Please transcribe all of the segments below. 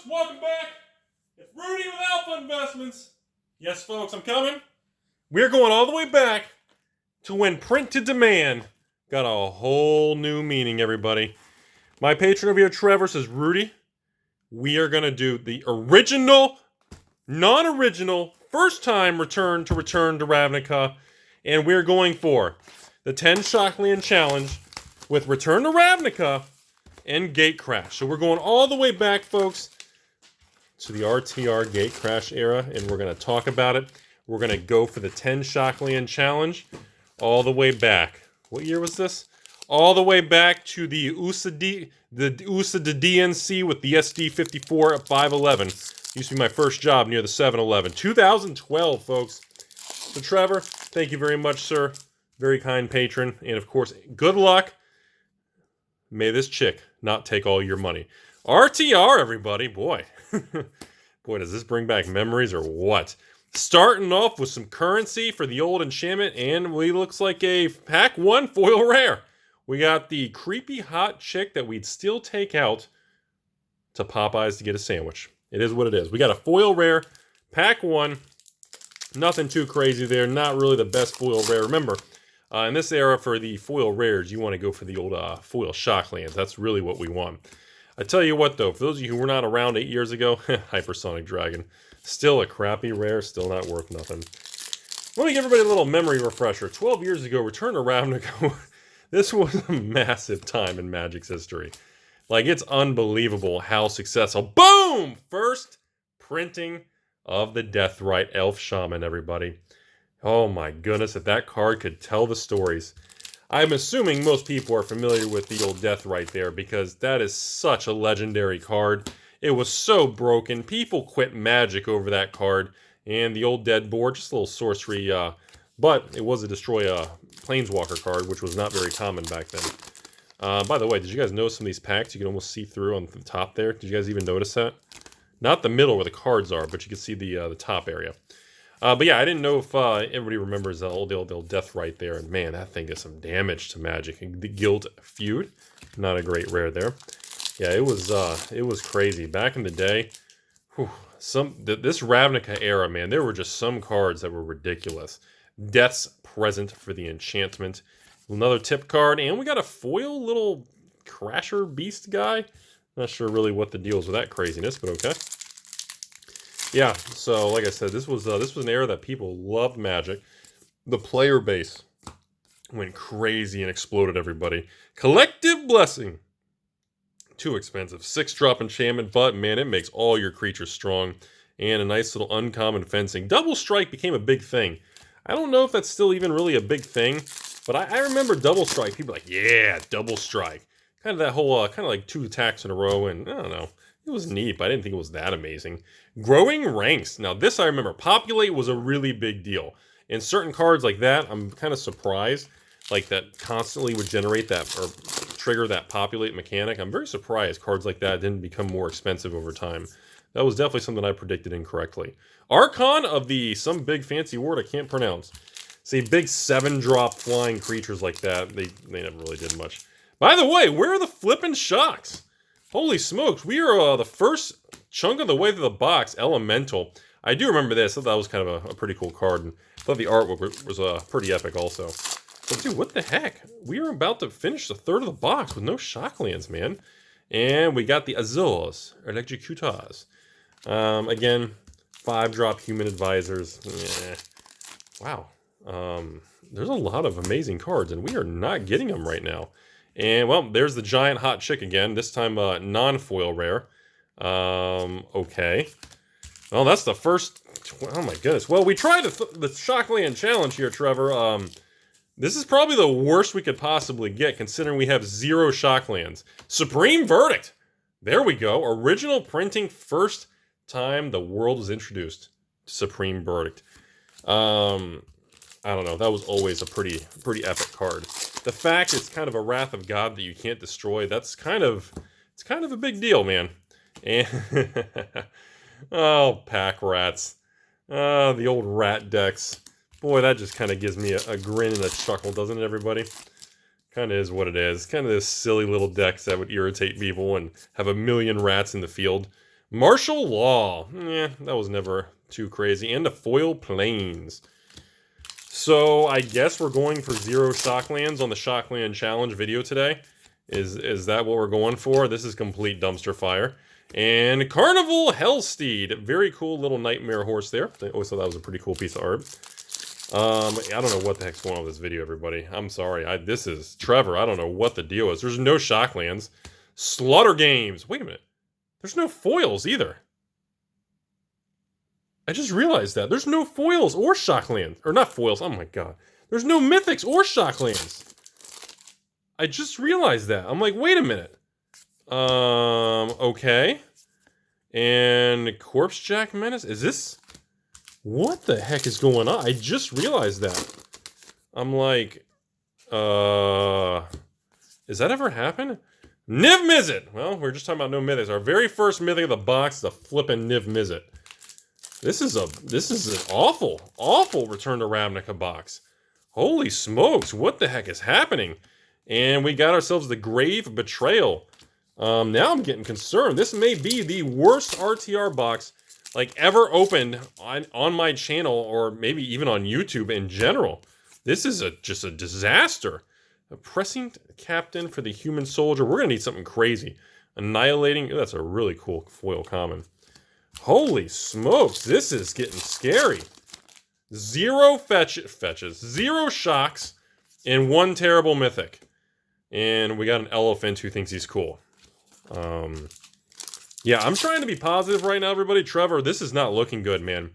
folks, welcome back. It's Rudy with Alpha Investments. Yes, folks, I'm coming. We're going all the way back to when print to demand got a whole new meaning, everybody. My patron over here, Trevor, says, Rudy, we are going to do the original, non-original, first-time return to Ravnica, and we're going for the 10 SHOCKLAND challenge with Return to Ravnica and Gatecrash. So we're going all the way back, folks, to the RTR Gatecrash era, and we're going to talk about it. We're going to go for the 10 SHOCKLAND challenge all the way back. What year was this? All the way back to the USA DNC with the SD54 at 511. Used to be my first job near the 7-Eleven. 2012, folks. So Trevor, thank you very much, sir. Very kind patron. And of course, good luck. May this chick not take all your money. RTR, everybody. Boy. Boy, does this bring back memories or what? Starting off with some currency for the old enchantment, and we looks like a pack 1 foil rare. We got the creepy hot chick that we'd still take out to Popeyes to get a sandwich. It is what it is. We got a foil rare, pack 1. Nothing too crazy there. Not really the best foil rare. Remember, in this era for the foil rares, you want to go for the old foil SHOCKLANDs. That's really what we want. I tell you what, though, for those of you who were not around 8 years ago, Hypersonic Dragon. Still a crappy rare, still not worth nothing. Let me give everybody a little memory refresher. 12 years ago, Return to Ravnica. This was a massive time in Magic's history. Like, it's unbelievable how successful. Boom! First printing of the Deathrite Elf Shaman, everybody. Oh my goodness, if that card could tell the stories. I'm assuming most people are familiar with the old Deathrite there because that is such a legendary card. It was so broken. People quit Magic over that card. And the old Dead board, just a little sorcery, but it was a destroy Planeswalker card, which was not very common back then. By the way, did you guys notice some of these packs you can almost see through on the top there? Did you guys even notice that? Not the middle where the cards are, but you can see the top area. But yeah, I didn't know if everybody remembers the old Deathrite there. And man, that thing did some damage to Magic. The Guild Feud, not a great rare there. Yeah, it was crazy. Back in the day, whew, this Ravnica era, man, there were just some cards that were ridiculous. Death's Present for the enchantment. Another tip card, and we got a foil little Crasher Beast guy. Not sure really what the deal is with that craziness, but okay. Yeah, so like I said, this was an era that people loved Magic. The player base went crazy and exploded, everybody. Collective Blessing. Too expensive. 6-drop enchantment, but man, it makes all your creatures strong. And a nice little uncommon fencing. Double Strike became a big thing. I don't know if that's still even really a big thing, but I remember Double Strike. People were like, yeah, Double Strike. Kind of that whole, kind of like 2 attacks in a row, and I don't know. It was neat, but I didn't think it was that amazing. Growing Ranks. Now, this I remember. Populate was a really big deal. In certain cards like that, I'm kind of surprised. Like that constantly would generate that, or trigger that Populate mechanic. I'm very surprised cards like that didn't become more expensive over time. That was definitely something I predicted incorrectly. Archon of some big fancy word I can't pronounce. See, big 7-drop flying creatures like that, they never really did much. By the way, where are the flippin' shocks? Holy smokes, we are the first chunk of the way through the box, Elemental. I do remember this. I thought that was kind of a pretty cool card, and I thought the artwork was pretty epic also. But dude, what the heck? We are about to finish the third of the box with no Shocklands, man. And we got the Azores, Electrocutors. Again, 5-drop Human Advisors. Wow. There's a lot of amazing cards, and we are not getting them right now. And, well, there's the giant hot chick again. This time, non-foil rare. Okay. Well, that's the first... Oh, my goodness. Well, we tried the SHOCKLAND challenge here, Trevor. This is probably the worst we could possibly get, considering we have 0 SHOCKLANDs. Supreme Verdict! There we go. Original printing, first time the world was introduced to Supreme Verdict. I don't know. That was always a pretty epic card. The fact it's kind of a Wrath of God that you can't destroy, it's kind of a big deal, man. And oh, pack rats. The old rat decks. Boy, that just kind of gives me a grin and a chuckle, doesn't it, everybody? Kind of is what it is. Kind of this silly little decks that would irritate people and have a million rats in the field. Martial Law. That was never too crazy. And the Foil Plains. So I guess we're going for 0 Shocklands on the Shockland Challenge video today. Is that what we're going for? This is complete dumpster fire. And Carnival Hellsteed. Very cool little nightmare horse there. I always thought that was a pretty cool piece of art. I don't know what the heck's going on with this video, everybody. I'm sorry. This is Trevor. I don't know what the deal is. There's no Shocklands. Slaughter Games. Wait a minute. There's no foils either. I just realized that. There's no foils or Shocklands. Or not foils. Oh my god. There's no mythics or Shocklands. I just realized that. I'm like, wait a minute. Okay. And Corpse Jack Menace? Is this... What the heck is going on? I just realized that. I'm like, Does that ever happen? Niv Mizzet! Well, we're just talking about no mythics. Our very first mythic of the box is a flippin' Niv Mizzet. This is an awful Return to Ravnica box. Holy smokes, what the heck is happening? And we got ourselves the Grave Betrayal. Now I'm getting concerned. This may be the worst RTR box like ever opened on my channel, or maybe even on YouTube in general. This is just a disaster. Oppressing Captain for the Human Soldier. We're gonna need something crazy. Annihilating. Oh, that's a really cool foil common. Holy smokes, this is getting scary. 0 fetches, 0 shocks, and 1 terrible mythic. And we got an elephant who thinks he's cool. Yeah, I'm trying to be positive right now, everybody. Trevor, this is not looking good, man.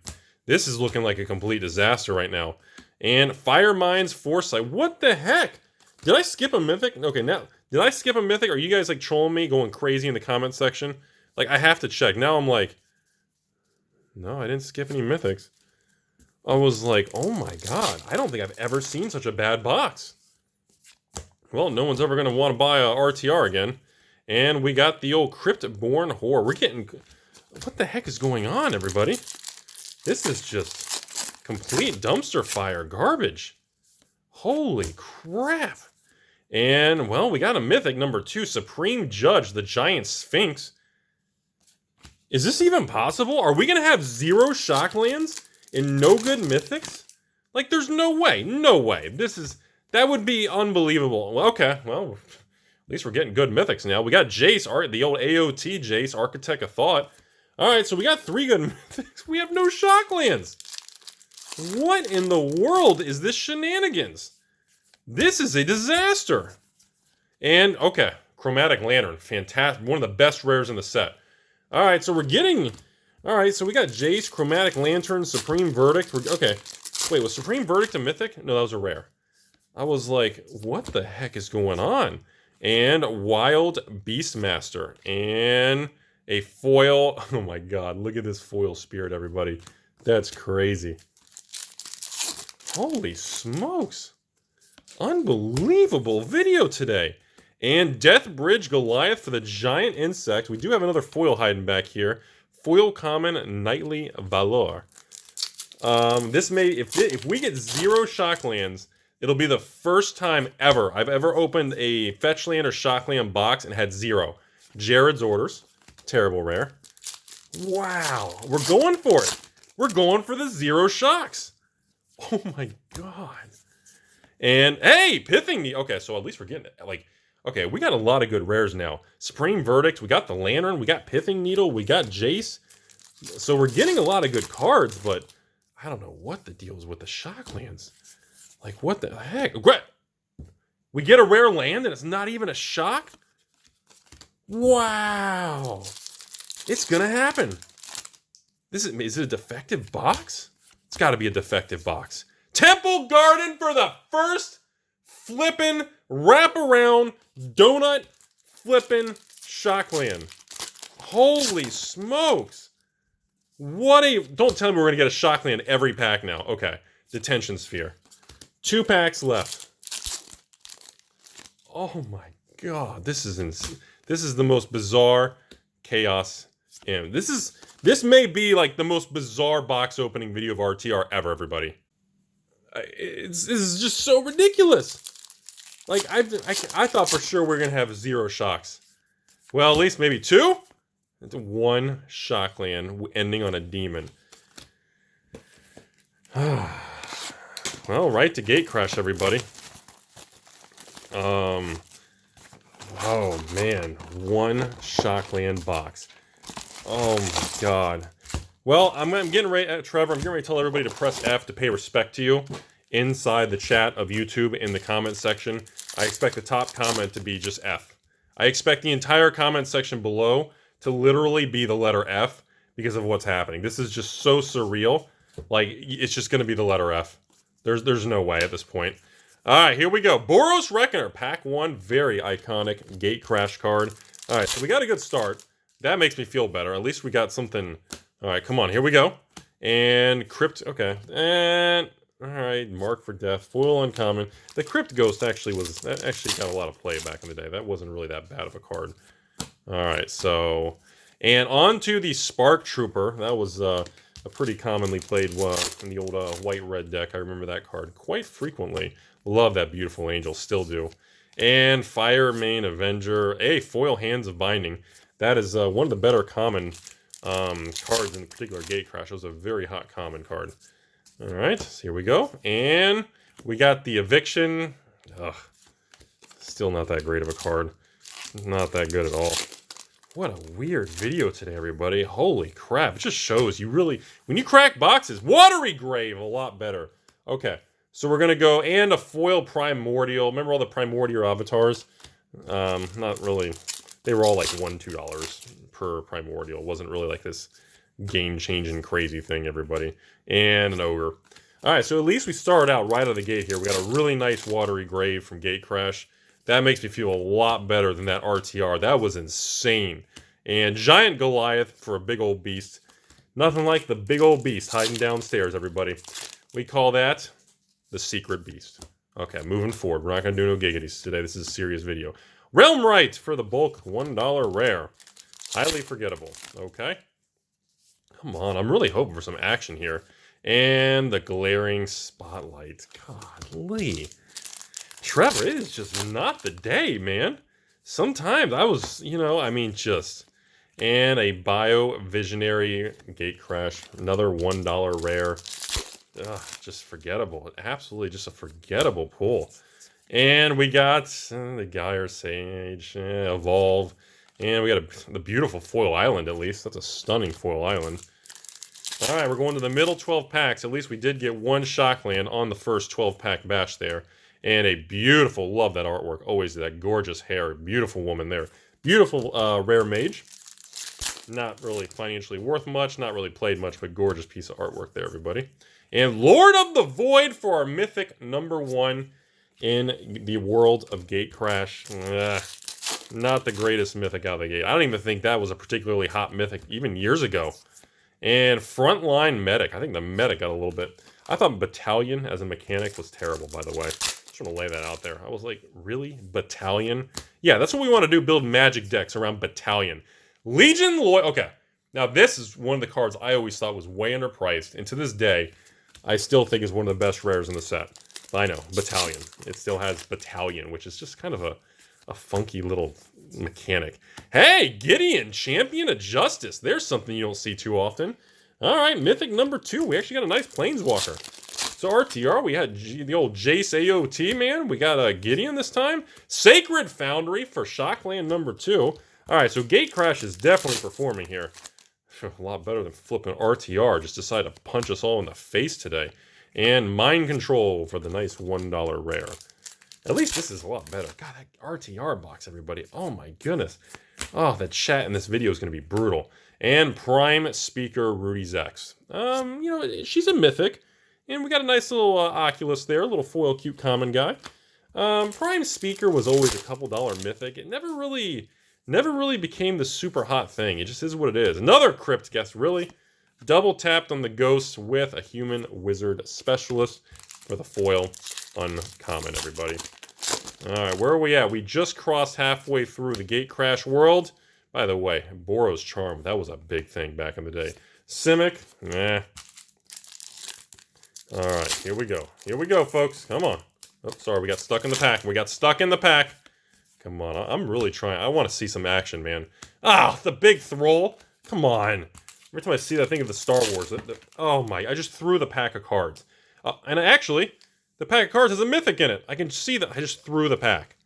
This is looking like a complete disaster right now. And Firemind's Foresight. What the heck? Did I skip a mythic? Okay, now, did I skip a mythic? Are you guys, like, trolling me, going crazy in the comment section? Like, I have to check. Now I'm like, no, I didn't skip any mythics. I was like, oh my god, I don't think I've ever seen such a bad box. Well, no one's ever going to want to buy a RTR again. And we got the old Cryptborn Horror. We're getting... What the heck is going on, everybody? This is just complete dumpster fire garbage. Holy crap. And, well, we got a mythic number 2, Supreme Judge, the Giant Sphinx. Is this even possible? Are we going to have 0 Shocklands and no good mythics? Like, there's no way. No way. That would be unbelievable. Well, okay, well... At least we're getting good mythics now. We got Jace, the old AOT Jace, Architect of Thought. Alright, so we got 3 good mythics. We have no Shocklands. What in the world is this shenanigans? This is a disaster. And, okay, Chromatic Lantern. Fantastic. One of the best rares in the set. Alright, so we're getting... Alright, so we got Jace, Chromatic Lantern, Supreme Verdict. Okay, wait, was Supreme Verdict a mythic? No, that was a rare. I was like, what the heck is going on? And Wild Beastmaster. And a foil. Oh my god, look at this foil spirit, everybody. That's crazy. Holy smokes. Unbelievable video today. And Death Bridge Goliath for the Giant Insect. We do have another foil hiding back here. Foil Common Nightly Valor. This may, if we get 0 Shocklands, it'll be the first time ever I've ever opened a Fetchland or Shockland box and had 0. Jared's Orders. Terrible rare. Wow. We're going for it. We're going for the 0 shocks. Oh my god. And, hey, Pithing Needle. Okay, so at least we're getting it. Like, okay, we got a lot of good rares now. Supreme Verdict. We got the Lantern. We got Pithing Needle. We got Jace. So we're getting a lot of good cards, but I don't know what the deal is with the Shocklands. Like, what the heck? We get a rare land and it's not even a shock? Wow. It's gonna happen. Is it a defective box? It's gotta be a defective box. Temple Garden for the first flippin' wraparound donut flippin' Shockland. Holy smokes. Don't tell me we're gonna get a Shockland every pack now. Okay. Detention Sphere. 2 packs left. Oh my god, this is the most bizarre chaos. And this may be like the most bizarre box opening video of RTR ever, everybody. This is just so ridiculous. Like I thought for sure we are gonna have 0 shocks. Well, at least maybe 2. It's one Shockland ending on a demon. Well, right to Gatecrash, everybody. Oh man, one Shockland box. Oh my god. Well, I'm getting ready, Trevor, I'm getting ready to tell everybody to press F to pay respect to you inside the chat of YouTube in the comment section. I expect the top comment to be just F. I expect the entire comment section below to literally be the letter F because of what's happening. This is just so surreal. Like, it's just going to be the letter F. There's no way at this point. All right, here we go. Boros Reckoner, pack 1, very iconic Gatecrash card. All right, so we got a good start. That makes me feel better. At least we got something. All right, come on, here we go. And Crypt, okay. And, all right, Mark for Death, foil uncommon. The Crypt Ghost actually got a lot of play back in the day. That wasn't really that bad of a card. All right, so, and on to the Spark Trooper. That was a pretty commonly played in the old white-red deck. I remember that card quite frequently. Love that beautiful angel, still do. And Fire Main Avenger, a foil Hands of Binding. That is one of the better common cards in particular Gatecrash. It was a very hot common card. All right, so here we go. And we got the Eviction. Ugh, still not that great of a card. Not that good at all. What a weird video today, everybody. Holy crap. It just shows you really, when you crack boxes, Watery Grave, a lot better. Okay, so we're going to go, and a foil Primordial. Remember all the Primordial avatars? Not really. They were all like $1, $2 per Primordial. It wasn't really like this game-changing crazy thing, everybody. And an Ogre. All right, so at least we started out right out of the gate here. We got a really nice Watery Grave from Gatecrash. That makes me feel a lot better than that RTR. That was insane. And Giant Goliath for a big old beast. Nothing like the big old beast hiding downstairs, everybody. We call that the Secret Beast. Okay, moving forward. We're not going to do no giggities today. This is a serious video. Realm Right for the bulk $1 rare. Highly forgettable. Okay. Come on. I'm really hoping for some action here. And the Glaring Spotlight. Golly. Trevor, it is just not the day, man. Sometimes I was, just. And a Bio Visionary Gatecrash. Another $1 rare. Ugh, just forgettable. Absolutely just a forgettable pull. And we got the Gyre Sage, Evolve. And we got the beautiful Foil Island, at least. That's a stunning Foil Island. All right, we're going to the middle 12 packs. At least we did get one Shockland on the first 12-pack batch there. And a beautiful, love that artwork. Always that gorgeous hair. Beautiful woman there. Beautiful rare mage. Not really financially worth much. Not really played much, but gorgeous piece of artwork there, everybody. And Lord of the Void for our mythic #1 in the world of Gatecrash. Not the greatest mythic out of the gate. I don't even think that was a particularly hot mythic even years ago. And Frontline Medic. I think the Medic got a little bit... I thought Battalion as a mechanic was terrible, by the way. Just want to lay that out there. I was like, really? Battalion? Yeah, that's what we want to do, build Magic decks around Battalion. Legion Loyal... Okay, now this is one of the cards I always thought was way underpriced. And to this day, I still think is one of the best rares in the set. I know, Battalion. It still has Battalion, which is just kind of a funky little mechanic. Hey, Gideon, Champion of Justice. There's something you don't see too often. All right, Mythic #2. We actually got a nice Planeswalker. So RTR, we had the old Jace AOT, man. We got Gideon this time. Sacred Foundry for Shockland #2. All right, so Gatecrash is definitely performing here. A lot better than flipping RTR. Just decided to punch us all in the face today. And Mind Control for the nice $1 rare. At least this is a lot better. God, that RTR box, everybody. Oh, my goodness. Oh, the chat in this video is going to be brutal. And Prime Speaker Rudy Zex. She's a mythic. And we got a nice little Oculus there. A little foil cute common guy. Prime Speaker was always a couple dollar mythic. It never really became the super hot thing. It just is what it is. Another Crypt guest, really. Double tapped on the Ghost with a Human Wizard Specialist for the foil uncommon, everybody. All right, where are we at? We just crossed halfway through the Gatecrash world. By the way, Boros Charm, that was a big thing back in the day. Simic, nah. All right, here we go. Here we go, folks. Come on. Oh, sorry, we got stuck in the pack. We got stuck in the pack. Come on, I'm really trying. I want to see some action, man. Ah, the big throll. Come on. Every time I see that, I think of the Star Wars. Oh my, I just threw the pack of cards. And actually, the pack of cards has a mythic in it. I can see that I just threw the pack.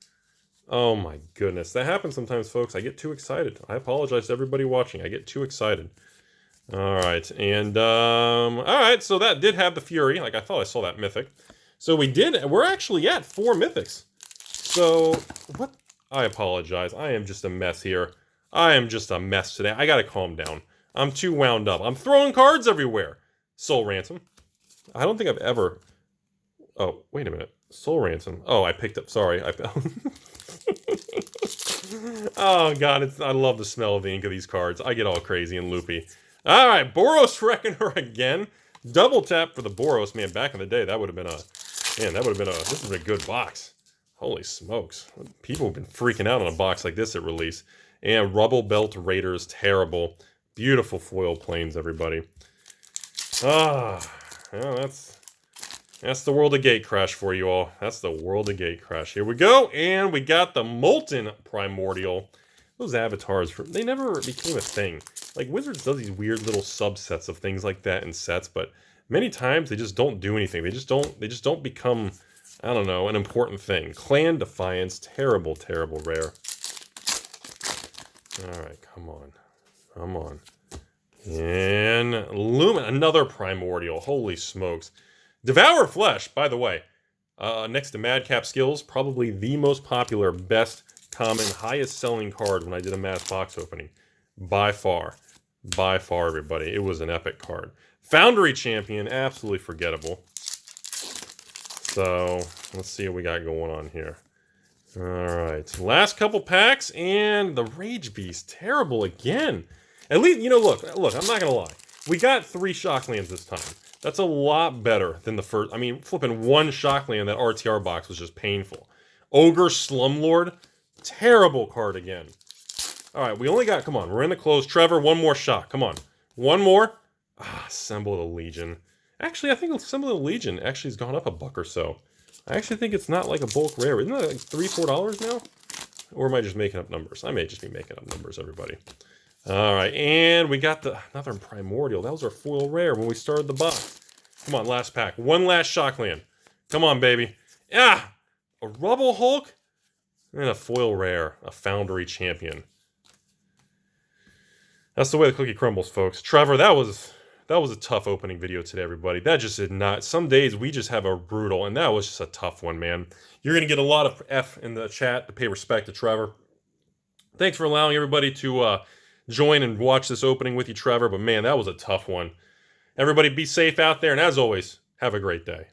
Oh my goodness. That happens sometimes, folks. I get too excited. I apologize to everybody watching. I get too excited. Alright, and, alright, so that did have the Fury. Like, I thought I saw that mythic. So we're actually at 4 mythics. So, what? I apologize. I am just a mess here. I am just a mess today. I gotta calm down. I'm too wound up. I'm throwing cards everywhere. Soul Ransom. I don't think I've ever... Oh, wait a minute. Soul Ransom. Oh, I picked up... Sorry. Oh, God. I love the smell of the ink of these cards. I get all crazy and loopy. All right. Boros Reckoner again. Double tap for the Boros. Man, back in the day, that would have been a... Man, that would have been a... This is a good box. Holy smokes. People have been freaking out on a box like this at release. And Rubble Belt Raiders. Terrible. Beautiful foil planes, everybody. Ah, well, that's the world of Gatecrash for you all. That's the world of Gatecrash. Here we go, and we got the Molten Primordial. Those avatars, they never became a thing. Like, Wizards does these weird little subsets of things like that in sets, but many times they just don't do anything. They just don't become, I don't know, an important thing. Clan Defiance, terrible, terrible rare. All right, come on. Come on. And Lumen, another Primordial. Holy smokes. Devour Flesh, by the way. Next to Madcap Skills, probably the most popular, best common, highest selling card when I did a mass box opening. By far. By far, everybody. It was an epic card. Foundry Champion, absolutely forgettable. So, let's see what we got going on here. Alright, last couple packs, and the Rage Beast, terrible again. At least, you know, look, I'm not gonna lie. We got 3 Shocklands this time. That's a lot better than the first. I mean, flipping 1 Shockland, that RTR box was just painful. Ogre Slumlord, terrible card again. Alright, we only got, come on, we're in the close. Trevor, 1 more shock, come on. 1 more. Ah, Assemble the Legion. Actually, I think Assemble the Legion actually has gone up $1 or so. I actually think it's not like a bulk rare. Isn't that like $3, $4 now? Or am I just making up numbers? I may just be making up numbers, everybody. All right, and we got another Primordial. That was our foil rare when we started the box. Come on, last pack. 1 last Shockland. Come on, baby. Ah! A Rubble Hulk and a foil rare. A Foundry Champion. That's the way the cookie crumbles, folks. Trevor, that was a tough opening video today, everybody. That just did not... Some days we just have a brutal, and that was just a tough one, man. You're going to get a lot of F in the chat to pay respect to Trevor. Thanks for allowing everybody to join and watch this opening with you, Trevor. But, man, that was a tough one. Everybody be safe out there, and as always, have a great day.